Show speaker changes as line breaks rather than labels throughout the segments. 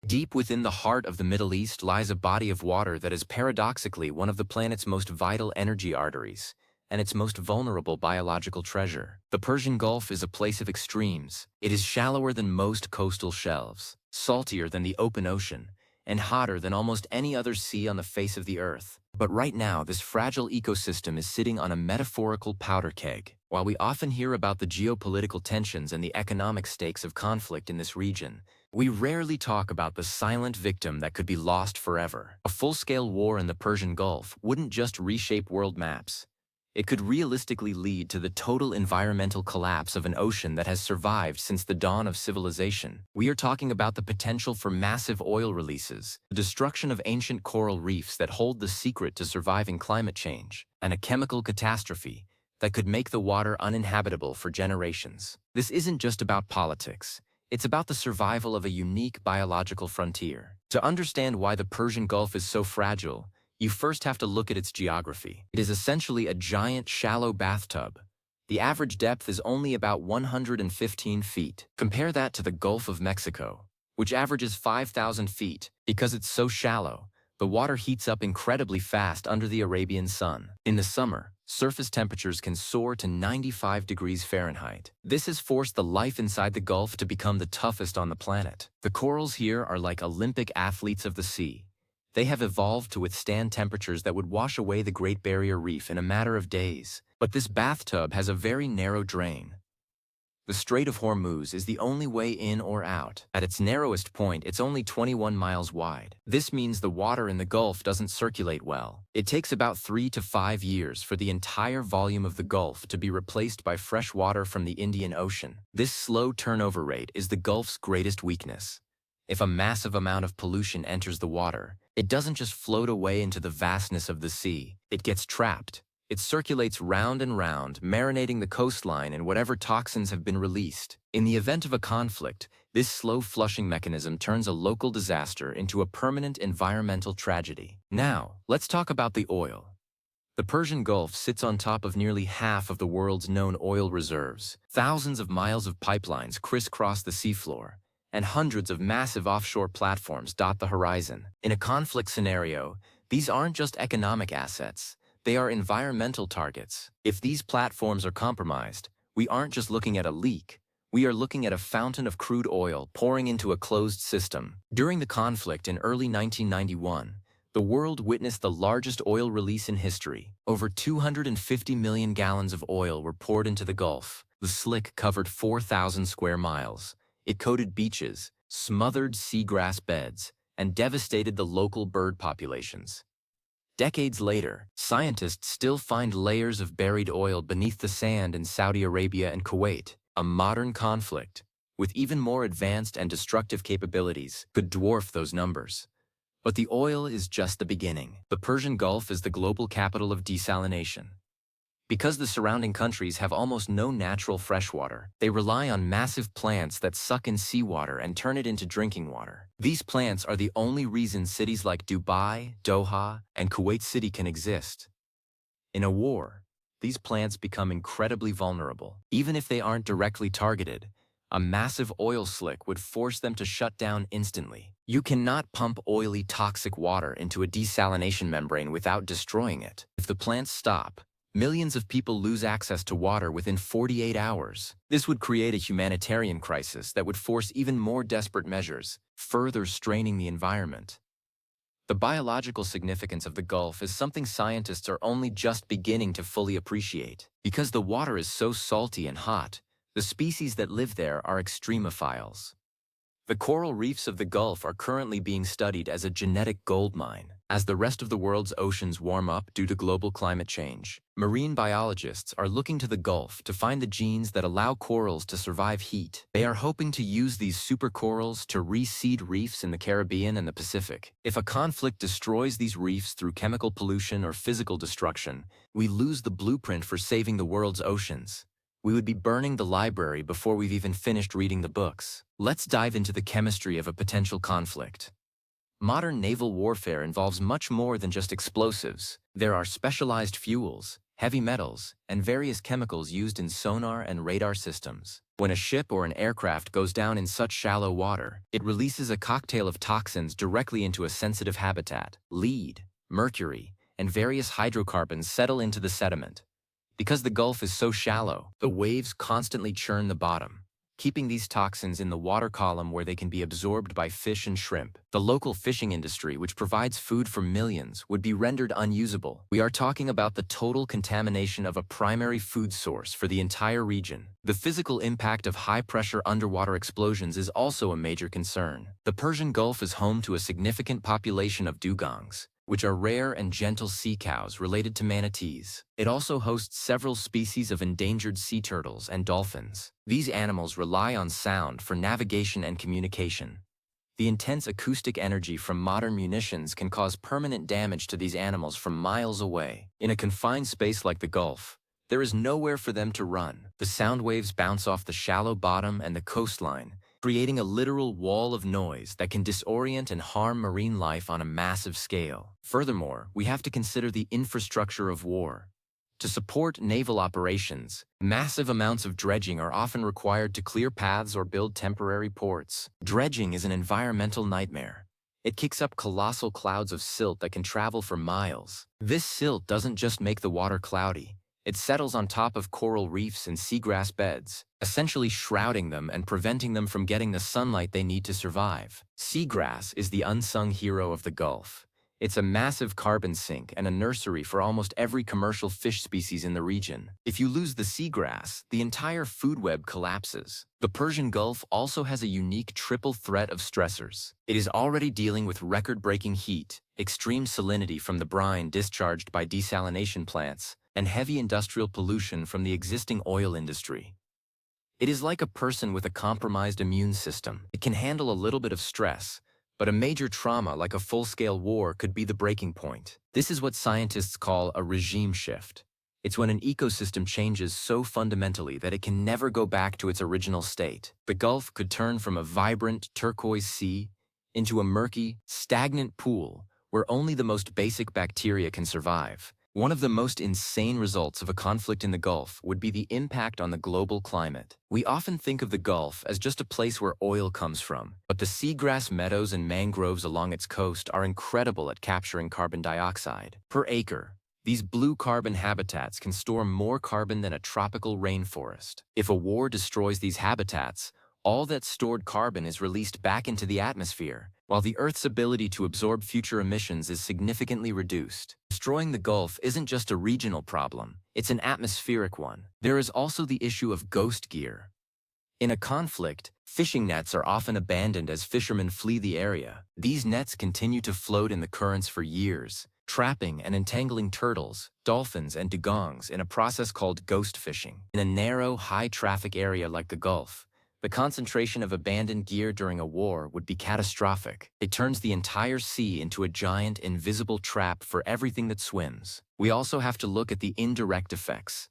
Deep within the heart of the Middle East lies a body of water that is paradoxically one of the planet's most vital energy arteries, and its most vulnerable biological treasure. The Persian Gulf is a place of extremes. It is shallower than most coastal shelves, saltier than the open ocean, and hotter than almost any other sea on the face of the earth. But right now, this fragile ecosystem is sitting on a metaphorical powder keg. While we often hear about the geopolitical tensions and the economic stakes of conflict in this region, we rarely talk about the silent victim that could be lost forever. A full-scale war in the Persian Gulf wouldn't just reshape world maps. It could realistically lead to the total environmental collapse of an ocean that has survived since the dawn of civilization. We are talking about the potential for massive oil releases, the destruction of ancient coral reefs that hold the secret to surviving climate change, and a chemical catastrophe that could make the water uninhabitable for generations. This isn't just about politics. It's about the survival of a unique biological frontier. To understand why the Persian Gulf is so fragile, you first have to look at its geography. It is essentially a giant, shallow bathtub. The average depth is only about 115 feet. Compare that to the Gulf of Mexico, which averages 5,000 feet. Because it's so shallow, the water heats up incredibly fast under the Arabian sun. In the summer, surface temperatures can soar to 95 degrees Fahrenheit. This has forced the life inside the Gulf to become the toughest on the planet. The corals here are like Olympic athletes of the sea. They have evolved to withstand temperatures that would wash away the Great Barrier Reef in a matter of days. But this bathtub has a very narrow drain. The Strait of Hormuz is the only way in or out. At its narrowest point, it's only 21 miles wide. This means the water in the Gulf doesn't circulate well. It takes about 3 to 5 years for the entire volume of the Gulf to be replaced by fresh water from the Indian Ocean. This slow turnover rate is the Gulf's greatest weakness. If a massive amount of pollution enters the water, it doesn't just float away into the vastness of the sea. It gets trapped. It circulates round and round, marinating the coastline in whatever toxins have been released. In the event of a conflict, this slow flushing mechanism turns a local disaster into a permanent environmental tragedy. Now, let's talk about the oil. The Persian Gulf sits on top of nearly half of the world's known oil reserves. Thousands of miles of pipelines crisscross the seafloor, and hundreds of massive offshore platforms dot the horizon. In a conflict scenario, these aren't just economic assets. They are environmental targets. If these platforms are compromised, we aren't just looking at a leak. We are looking at a fountain of crude oil pouring into a closed system. During the conflict in early 1991, the world witnessed the largest oil release in history. Over 250 million gallons of oil were poured into the Gulf. The slick covered 4,000 square miles. It coated beaches, smothered seagrass beds, and devastated the local bird populations. Decades later, scientists still find layers of buried oil beneath the sand in Saudi Arabia and Kuwait. A modern conflict, with even more advanced and destructive capabilities, could dwarf those numbers. But the oil is just the beginning. The Persian Gulf is the global capital of desalination. Because the surrounding countries have almost no natural freshwater, they rely on massive plants that suck in seawater and turn it into drinking water. These plants are the only reason cities like Dubai, Doha, and Kuwait City can exist. In a war, these plants become incredibly vulnerable. Even if they aren't directly targeted, a massive oil slick would force them to shut down instantly. You cannot pump oily, toxic water into a desalination membrane without destroying it. If the plants stop, millions of people lose access to water within 48 hours. This would create a humanitarian crisis that would force even more desperate measures, further straining the environment. The biological significance of the Gulf is something scientists are only just beginning to fully appreciate. Because the water is so salty and hot, the species that live there are extremophiles. The coral reefs of the Gulf are currently being studied as a genetic goldmine. As the rest of the world's oceans warm up due to global climate change, marine biologists are looking to the Gulf to find the genes that allow corals to survive heat. They are hoping to use these supercorals to reseed reefs in the Caribbean and the Pacific. If a conflict destroys these reefs through chemical pollution or physical destruction, we lose the blueprint for saving the world's oceans. We would be burning the library before we've even finished reading the books. Let's dive into the chemistry of a potential conflict. Modern naval warfare involves much more than just explosives. There are specialized fuels, heavy metals, and various chemicals used in sonar and radar systems. When a ship or an aircraft goes down in such shallow water, it releases a cocktail of toxins directly into a sensitive habitat. Lead, mercury, and various hydrocarbons settle into the sediment. Because the Gulf is so shallow, the waves constantly churn the bottom, keeping these toxins in the water column where they can be absorbed by fish and shrimp. The local fishing industry, which provides food for millions, would be rendered unusable. We are talking about the total contamination of a primary food source for the entire region. The physical impact of high-pressure underwater explosions is also a major concern. The Persian Gulf is home to a significant population of dugongs, which are rare and gentle sea cows related to manatees. It also hosts several species of endangered sea turtles and dolphins. These animals rely on sound for navigation and communication. The intense acoustic energy from modern munitions can cause permanent damage to these animals from miles away. In a confined space like the Gulf, there is nowhere for them to run. The sound waves bounce off the shallow bottom and the coastline, creating a literal wall of noise that can disorient and harm marine life on a massive scale. Furthermore, we have to consider the infrastructure of war. To support naval operations, massive amounts of dredging are often required to clear paths or build temporary ports. Dredging is an environmental nightmare. It kicks up colossal clouds of silt that can travel for miles. This silt doesn't just make the water cloudy. It settles on top of coral reefs and seagrass beds, essentially shrouding them and preventing them from getting the sunlight they need to survive. Seagrass is the unsung hero of the Gulf. It's a massive carbon sink and a nursery for almost every commercial fish species in the region. If you lose the seagrass, the entire food web collapses. The Persian Gulf also has a unique triple threat of stressors. It is already dealing with record-breaking heat, extreme salinity from the brine discharged by desalination plants, and heavy industrial pollution from the existing oil industry. It is like a person with a compromised immune system. It can handle a little bit of stress, but a major trauma like a full-scale war could be the breaking point. This is what scientists call a regime shift. It's when an ecosystem changes so fundamentally that it can never go back to its original state. The Gulf could turn from a vibrant turquoise sea into a murky, stagnant pool where only the most basic bacteria can survive. One of the most insane results of a conflict in the Gulf would be the impact on the global climate. We often think of the Gulf as just a place where oil comes from, but the seagrass meadows and mangroves along its coast are incredible at capturing carbon dioxide. Per acre, these blue carbon habitats can store more carbon than a tropical rainforest. If a war destroys these habitats, all that stored carbon is released back into the atmosphere, while the Earth's ability to absorb future emissions is significantly reduced. Destroying the Gulf isn't just a regional problem, it's an atmospheric one. There is also the issue of ghost gear. In a conflict, fishing nets are often abandoned as fishermen flee the area. These nets continue to float in the currents for years, trapping and entangling turtles, dolphins, and dugongs in a process called ghost fishing. In a narrow, high-traffic area like the Gulf, the concentration of abandoned gear during a war would be catastrophic. It turns the entire sea into a giant, invisible trap for everything that swims. We also have to look at the indirect effects.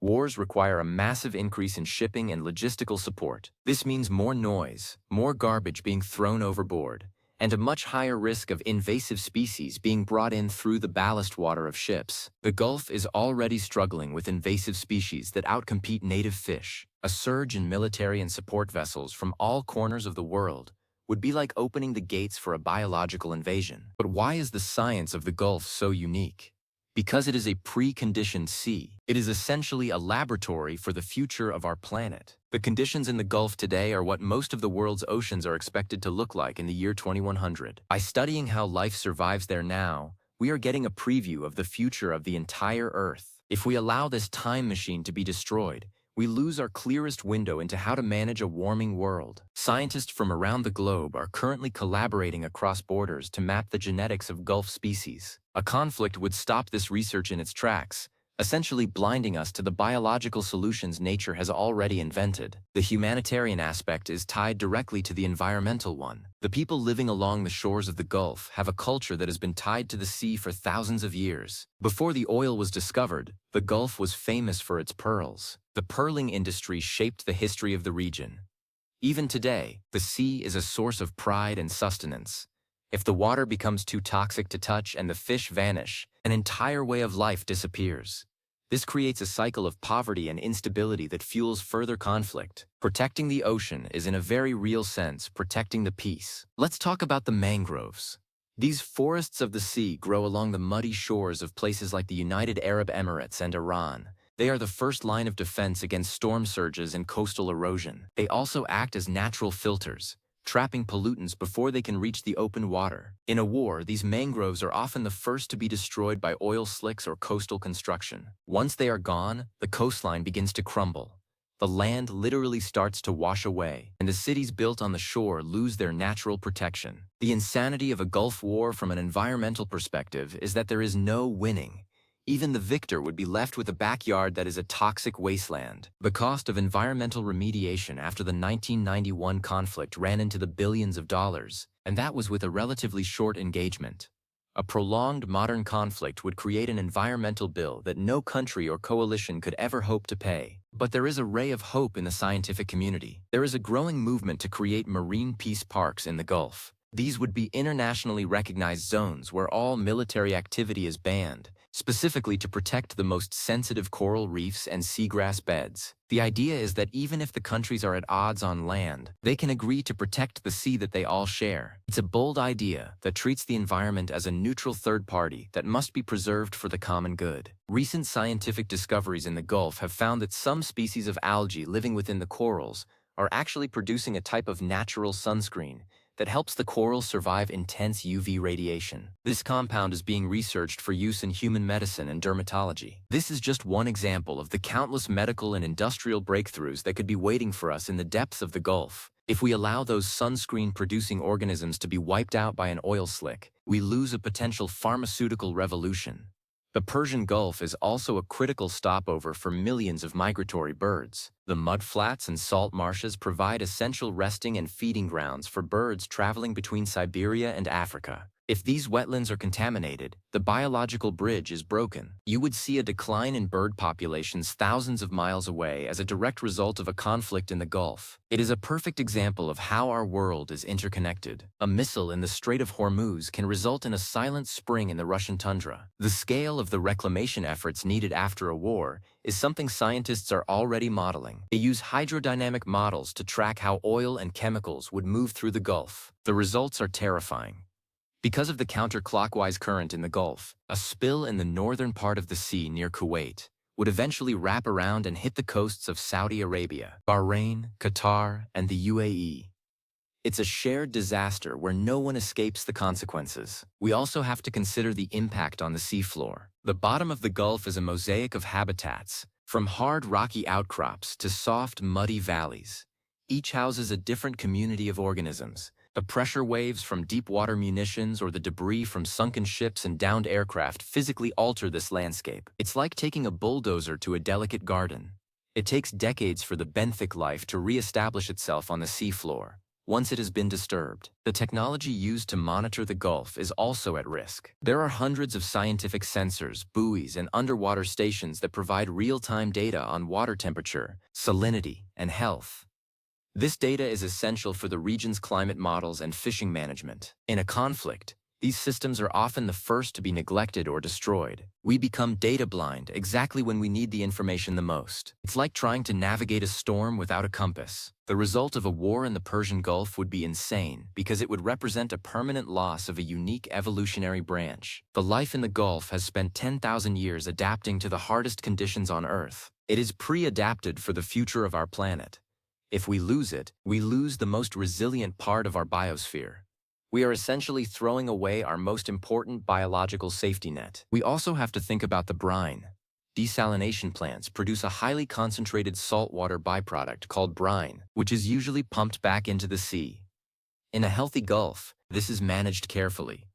Wars require a massive increase in shipping and logistical support. This means more noise, more garbage being thrown overboard, and a much higher risk of invasive species being brought in through the ballast water of ships. The Gulf is already struggling with invasive species that outcompete native fish. A surge in military and support vessels from all corners of the world would be like opening the gates for a biological invasion. But why is the science of the Gulf so unique? Because it is a preconditioned sea. It is essentially a laboratory for the future of our planet. The conditions in the Gulf today are what most of the world's oceans are expected to look like in the year 2100. By studying how life survives there now, we are getting a preview of the future of the entire Earth. If we allow this time machine to be destroyed, we lose our clearest window into how to manage a warming world. Scientists from around the globe are currently collaborating across borders to map the genetics of Gulf species. A conflict would stop this research in its tracks, essentially blinding us to the biological solutions nature has already invented. The humanitarian aspect is tied directly to the environmental one. The people living along the shores of the Gulf have a culture that has been tied to the sea for thousands of years. Before the oil was discovered, the Gulf was famous for its pearls. The pearling industry shaped the history of the region. Even today, the sea is a source of pride and sustenance. If the water becomes too toxic to touch and the fish vanish, an entire way of life disappears. This creates a cycle of poverty and instability that fuels further conflict. Protecting the ocean is, in a very real sense, protecting the peace. Let's talk about the mangroves. These forests of the sea grow along the muddy shores of places like the United Arab Emirates and Iran. They are the first line of defense against storm surges and coastal erosion. They also act as natural filters, trapping pollutants before they can reach the open water. In a war, these mangroves are often the first to be destroyed by oil slicks or coastal construction. Once they are gone, the coastline begins to crumble. The land literally starts to wash away, and the cities built on the shore lose their natural protection. The insanity of a Gulf War from an environmental perspective is that there is no winning. Even the victor would be left with a backyard that is a toxic wasteland. The cost of environmental remediation after the 1991 conflict ran into the billions of dollars, and that was with a relatively short engagement. A prolonged modern conflict would create an environmental bill that no country or coalition could ever hope to pay. But there is a ray of hope in the scientific community. There is a growing movement to create marine peace parks in the Gulf. These would be internationally recognized zones where all military activity is banned, specifically to protect the most sensitive coral reefs and seagrass beds. The idea is that even if the countries are at odds on land, they can agree to protect the sea that they all share. It's a bold idea that treats the environment as a neutral third party that must be preserved for the common good. Recent scientific discoveries in the Gulf have found that some species of algae living within the corals are actually producing a type of natural sunscreen that helps the coral survive intense UV radiation. This compound is being researched for use in human medicine and dermatology. This is just one example of the countless medical and industrial breakthroughs that could be waiting for us in the depths of the Gulf. If we allow those sunscreen-producing organisms to be wiped out by an oil slick, we lose a potential pharmaceutical revolution. The Persian Gulf is also a critical stopover for millions of migratory birds. The mudflats and salt marshes provide essential resting and feeding grounds for birds traveling between Siberia and Africa. If these wetlands are contaminated, the biological bridge is broken. You would see a decline in bird populations thousands of miles away as a direct result of a conflict in the Gulf. It is a perfect example of how our world is interconnected. A missile in the Strait of Hormuz can result in a silent spring in the Russian tundra. The scale of the reclamation efforts needed after a war is something scientists are already modeling. They use hydrodynamic models to track how oil and chemicals would move through the Gulf. The results are terrifying. Because of the counterclockwise current in the Gulf, a spill in the northern part of the sea near Kuwait would eventually wrap around and hit the coasts of Saudi Arabia, Bahrain, Qatar, and the UAE. It's a shared disaster where no one escapes the consequences. We also have to consider the impact on the seafloor. The bottom of the Gulf is a mosaic of habitats, from hard rocky outcrops to soft muddy valleys. Each houses a different community of organisms. The pressure waves from deep water munitions or the debris from sunken ships and downed aircraft physically alter this landscape. It's like taking a bulldozer to a delicate garden. It takes decades for the benthic life to re-establish itself on the seafloor, once it has been disturbed. The technology used to monitor the Gulf is also at risk. There are hundreds of scientific sensors, buoys, and underwater stations that provide real-time data on water temperature, salinity, and health. This data is essential for the region's climate models and fishing management. In a conflict, these systems are often the first to be neglected or destroyed. We become data blind exactly when we need the information the most. It's like trying to navigate a storm without a compass. The result of a war in the Persian Gulf would be insane because it would represent a permanent loss of a unique evolutionary branch. The life in the Gulf has spent 10,000 years adapting to the hardest conditions on Earth. It is pre-adapted for the future of our planet. If we lose it, we lose the most resilient part of our biosphere. We are essentially throwing away our most important biological safety net. We also have to think about the brine. Desalination plants produce a highly concentrated saltwater byproduct called brine, which is usually pumped back into the sea. In a healthy Gulf, this is managed carefully.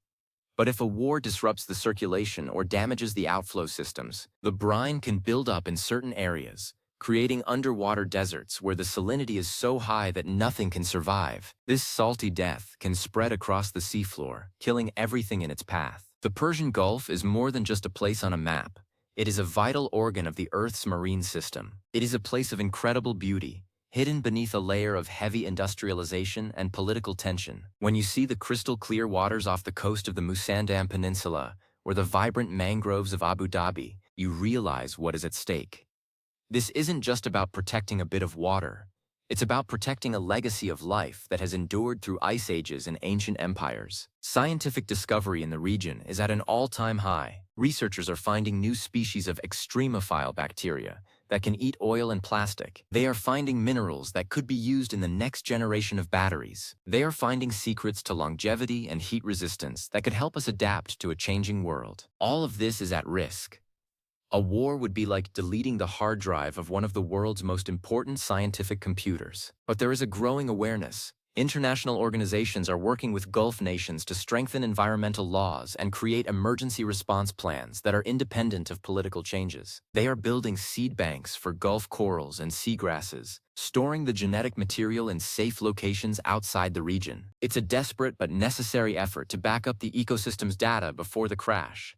But if a war disrupts the circulation or damages the outflow systems, the brine can build up in certain areas, creating underwater deserts where the salinity is so high that nothing can survive. This salty death can spread across the seafloor, killing everything in its path. The Persian Gulf is more than just a place on a map. It is a vital organ of the Earth's marine system. It is a place of incredible beauty, hidden beneath a layer of heavy industrialization and political tension. When you see the crystal-clear waters off the coast of the Musandam Peninsula or the vibrant mangroves of Abu Dhabi, you realize what is at stake. This isn't just about protecting a bit of water. It's about protecting a legacy of life that has endured through ice ages and ancient empires. Scientific discovery in the region is at an all-time high. Researchers are finding new species of extremophile bacteria that can eat oil and plastic. They are finding minerals that could be used in the next generation of batteries. They are finding secrets to longevity and heat resistance that could help us adapt to a changing world. All of this is at risk. A war would be like deleting the hard drive of one of the world's most important scientific computers. But there is a growing awareness. International organizations are working with Gulf nations to strengthen environmental laws and create emergency response plans that are independent of political changes. They are building seed banks for Gulf corals and seagrasses, storing the genetic material in safe locations outside the region. It's a desperate but necessary effort to back up the ecosystem's data before the crash.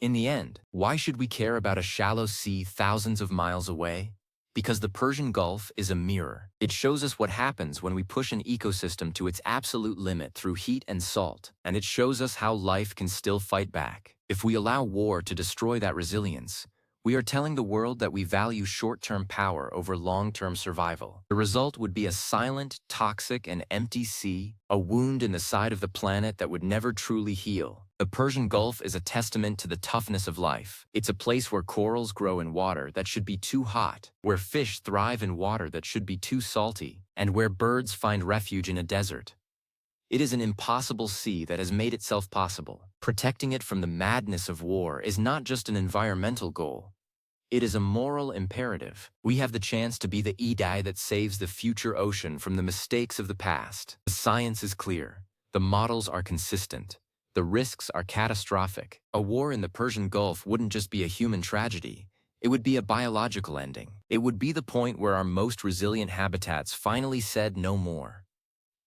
In the end, why should we care about a shallow sea thousands of miles away? Because the Persian Gulf is a mirror. It shows us what happens when we push an ecosystem to its absolute limit through heat and salt, and it shows us how life can still fight back. If we allow war to destroy that resilience, we are telling the world that we value short-term power over long-term survival. The result would be a silent, toxic, and empty sea, a wound in the side of the planet that would never truly heal. The Persian Gulf is a testament to the toughness of life. It's a place where corals grow in water that should be too hot, where fish thrive in water that should be too salty, and where birds find refuge in a desert. It is an impossible sea that has made itself possible. Protecting it from the madness of war is not just an environmental goal. It is a moral imperative. We have the chance to be the Edai that saves the future ocean from the mistakes of the past. The science is clear. The models are consistent. The risks are catastrophic. A war in the Persian Gulf wouldn't just be a human tragedy. It would be a biological ending. It would be the point where our most resilient habitats finally said no more.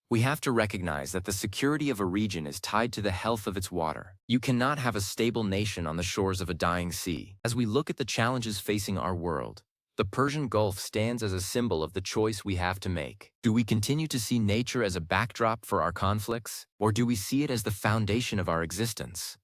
We have to recognize that the security of a region is tied to the health of its water. You cannot have a stable nation on the shores of a dying sea. As we look at the challenges facing our world, the Persian Gulf stands as a symbol of the choice we have to make. Do we continue to see nature as a backdrop for our conflicts, or do we see it as the foundation of our existence?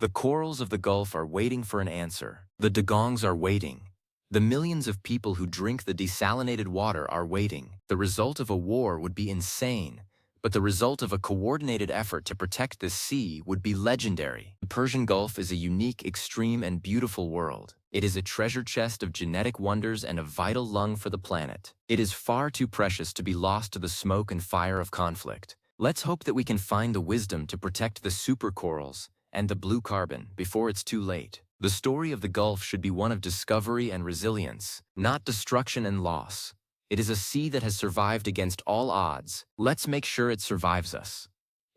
The corals of the Gulf are waiting for an answer. The dugongs are waiting. The millions of people who drink the desalinated water are waiting. The result of a war would be insane, but the result of a coordinated effort to protect this sea would be legendary. The Persian Gulf is a unique, extreme, and beautiful world. It is a treasure chest of genetic wonders and a vital lung for the planet. It is far too precious to be lost to the smoke and fire of conflict. Let's hope that we can find the wisdom to protect the supercorals and the blue carbon before it's too late. The story of the Gulf should be one of discovery and resilience, not destruction and loss. It is a sea that has survived against all odds. Let's make sure it survives us.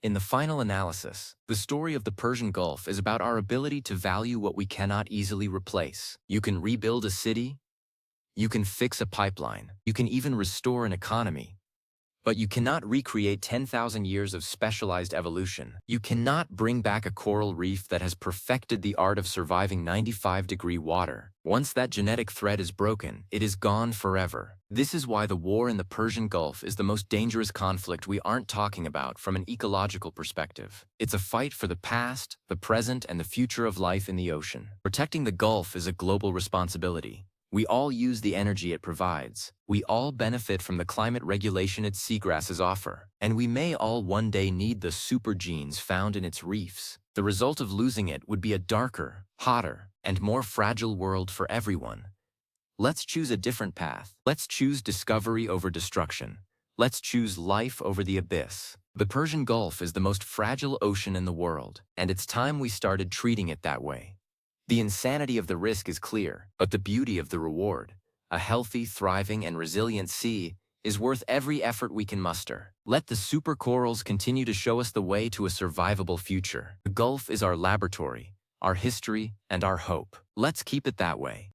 In the final analysis, the story of the Persian Gulf is about our ability to value what we cannot easily replace. You can rebuild a city, you can fix a pipeline, you can even restore an economy. But you cannot recreate 10,000 years of specialized evolution. You cannot bring back a coral reef that has perfected the art of surviving 95-degree water. Once that genetic thread is broken, it is gone forever. This is why the war in the Persian Gulf is the most dangerous conflict we aren't talking about from an ecological perspective. It's a fight for the past, the present, and the future of life in the ocean. Protecting the Gulf is a global responsibility. We all use the energy it provides. We all benefit from the climate regulation its seagrasses offer. And we may all one day need the super genes found in its reefs. The result of losing it would be a darker, hotter, and more fragile world for everyone. Let's choose a different path. Let's choose discovery over destruction. Let's choose life over the abyss. The Persian Gulf is the most fragile ocean in the world, and it's time we started treating it that way. The insanity of the risk is clear, but the beauty of the reward, a healthy, thriving, and resilient sea, is worth every effort we can muster. Let the supercorals continue to show us the way to a survivable future. The Gulf is our laboratory, our history, and our hope. Let's keep it that way.